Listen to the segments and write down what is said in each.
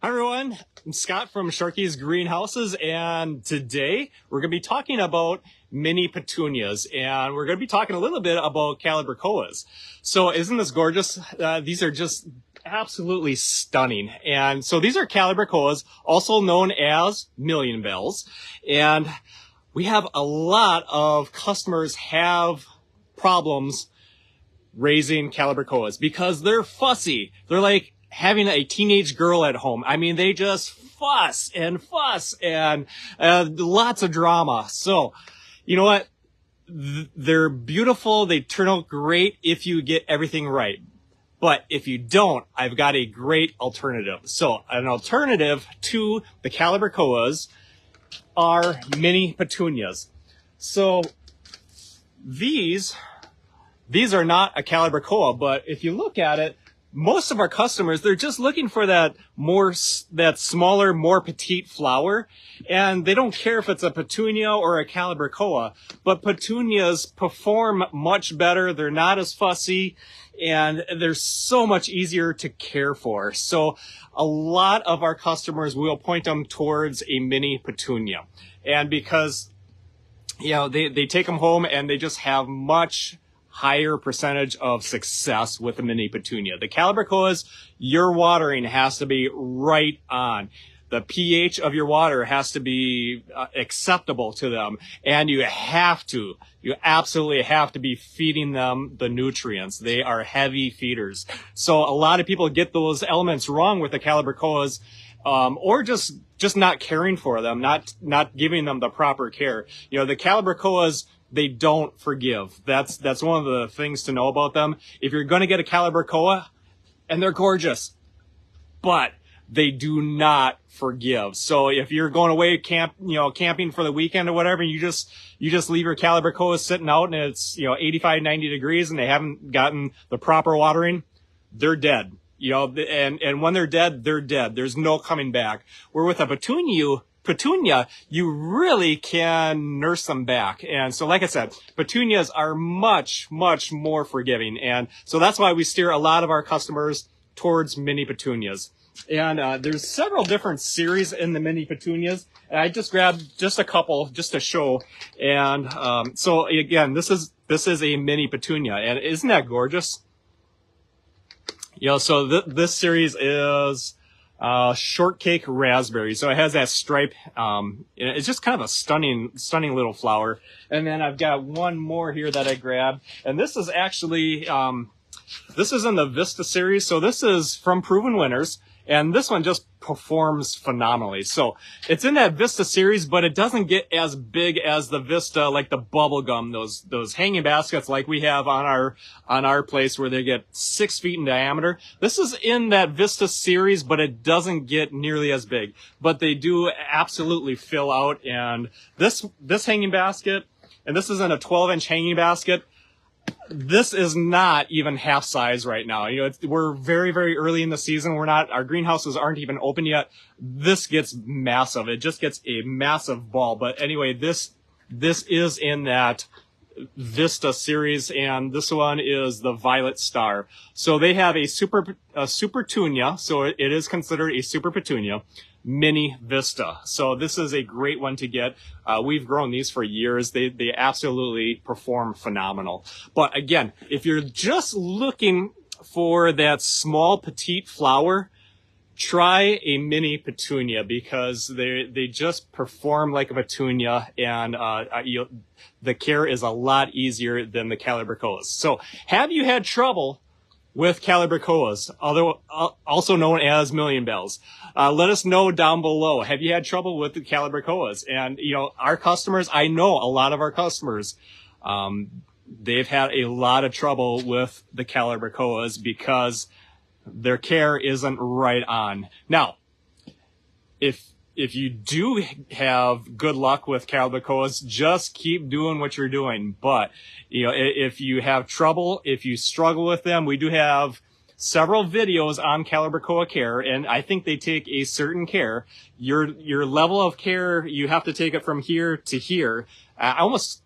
Hi everyone, I'm Scott from Sharky's Greenhouses, and today we're going to be talking about mini petunias, and we're going to be talking a little bit about Calibrachoas. So isn't this gorgeous? These are just absolutely stunning. And so these are Calibrachoas, also known as million bells, and we have a lot of customers have problems raising Calibrachoas because they're fussy. They're like having a teenage girl at home. I mean, they just fuss and lots of drama. So, you know what? They're beautiful. They turn out great if you get everything right. But if you don't, I've got a great alternative. So an alternative to the Calibrachoas are mini petunias. So these are not a Calibrachoa, but if you look at it, most of our customers, they're just looking for that smaller, more petite flower. And they don't care if it's a petunia or a Calibrachoa, but petunias perform much better. They're not as fussy and they're so much easier to care for. So a lot of our customers will point them towards a mini petunia. And because, you know, they take them home and they just have much higher percentage of success with the mini petunia. The Calibrachoas, your watering has to be right on. The pH of your water has to be acceptable to them. And you absolutely have to be feeding them the nutrients. They are heavy feeders. So a lot of people get those elements wrong with the Calibrachoas, or just not caring for them, not giving them the proper care. You know, the Calibrachoas, they don't forgive. That's one of the things to know about them. If you're going to get a Calibrachoa, and they're gorgeous, but they do not forgive. So if you're going away camping for the weekend or whatever, and you just leave your Calibrachoa sitting out and it's 85, 90 degrees and they haven't gotten the proper watering, they're dead. And when they're dead, they're dead. There's no coming back. Where with a Petunia, you really can nurse them back. And so, like I said, petunias are much, much more forgiving. And so that's why we steer a lot of our customers towards mini petunias. And there's several different series in the mini petunias. And I just grabbed just a couple just to show. And so again, this is a mini petunia. And isn't that gorgeous? So this series is shortcake raspberry. So it has that stripe. It's just kind of a stunning little flower. And then I've got one more here that I grabbed. And this is actually, this is in the Vista series. So this is from Proven Winners. And this one just performs phenomenally. So it's in that Vista series, but it doesn't get as big as the Vista, like the bubble gum, those hanging baskets like we have on our place where they get 6 feet in diameter. This is in that Vista series, but it doesn't get nearly as big. But they do absolutely fill out. And this hanging basket, and this is in a 12-inch hanging basket. This is not even half size right now. We're very, very early in the season. Our greenhouses aren't even open yet. This gets massive. It just gets a massive ball. But anyway, this is in that Vista series, and this one is the Violet Star. So they have a super Petunia. So it is considered a super Petunia. Mini Vista. So this is a great one to get. We've grown these for years. They absolutely perform phenomenal. But again, if you're just looking for that small petite flower, try a mini petunia because they just perform like a petunia, and the care is a lot easier than the Calibrachoas. So have you had trouble with Calibrachoas, also known as million bells? Let us know down below. Have you had trouble with the Calibrachoas? And, our customers, I know a lot of our customers, they've had a lot of trouble with the Calibrachoas because their care isn't right on. Now, if you do have good luck with Calibrachoas, just keep doing what you're doing. But, if you have trouble, if you struggle with them, we do have several videos on Calibrachoa care, and I think they take a certain care. Your level of care, you have to take it from here to here. I almost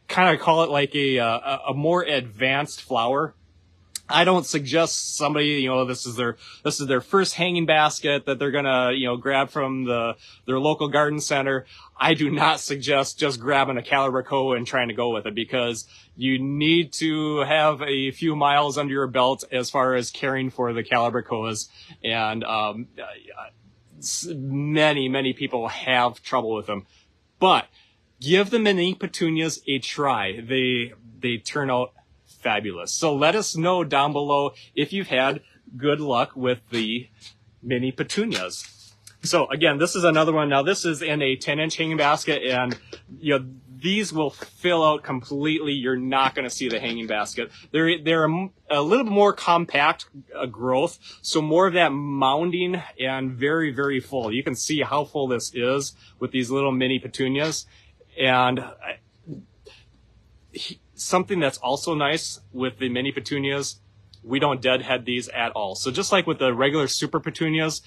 kind of call it like a more advanced flower. I don't suggest somebody, you know, this is their first hanging basket that they're gonna, you know, grab from their local garden center. I do not suggest just grabbing a Calibrachoa and trying to go with it, because you need to have a few miles under your belt as far as caring for the Calibrachoas. And many people have trouble with them. But give the mini petunias a try. They turn out fabulous. So let us know down below if you've had good luck with the mini petunias. So again, this is another one. Now this is in a 10-inch hanging basket, and you know, these will fill out completely. You're not going to see the hanging basket. They're a little bit more compact growth, so more of that mounding and very full. You can see how full this is with these little mini petunias. And something that's also nice with the mini petunias, we don't deadhead these at all. So just like with the regular super petunias,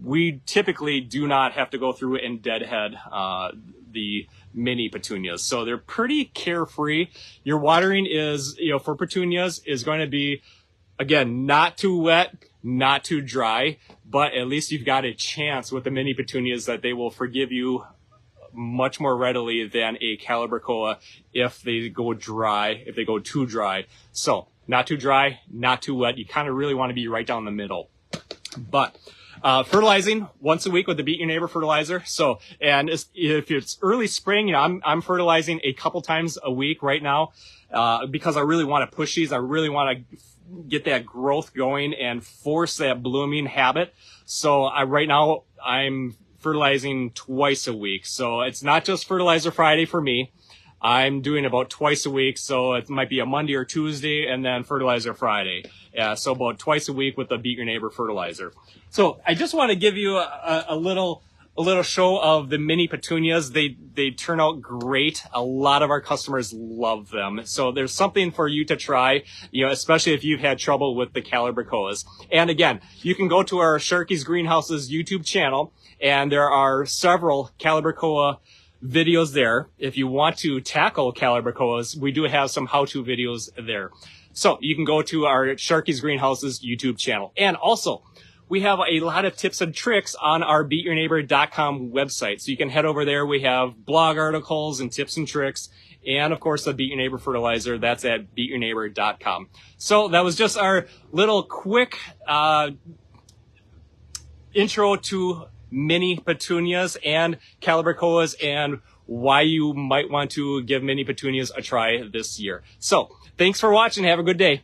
we typically do not have to go through and deadhead the mini petunias. So they're pretty carefree. Your watering is, you know, for petunias is going to be, again, not too wet, not too dry, but at least you've got a chance with the mini petunias that they will forgive you much more readily than a Calibrachoa if they go dry, if they go too dry. So not too dry, not too wet. You kind of really want to be right down the middle. But fertilizing once a week with the Beat Your Neighbor fertilizer. So, and if it's early spring, you know, I'm fertilizing a couple times a week right now because I really want to push these. I really want to get that growth going and force that blooming habit. So right now I'm fertilizing twice a week. So it's not just Fertilizer Friday for me. I'm doing about twice a week. So it might be a Monday or Tuesday and then Fertilizer Friday. Yeah, so about twice a week with the Beat Your Neighbor fertilizer. So I just want to give you a little show of the mini petunias. They turn out great. A lot of our customers love them. So there's something for you to try, you know, especially if you've had trouble with the Calibrachoas. And again, you can go to our Sharky's Greenhouses YouTube channel, and there are several Calibrachoa videos there. If you want to tackle Calibrachoas, we do have some how-to videos there. So you can go to our Sharky's Greenhouses YouTube channel. And also, we have a lot of tips and tricks on our beatyourneighbor.com website. So you can head over there. We have blog articles and tips and tricks. And of course, the Beat Your Neighbor fertilizer. That's at beatyourneighbor.com. So that was just our little quick intro to mini petunias and Calibrachoas and why you might want to give mini petunias a try this year. So thanks for watching. Have a good day.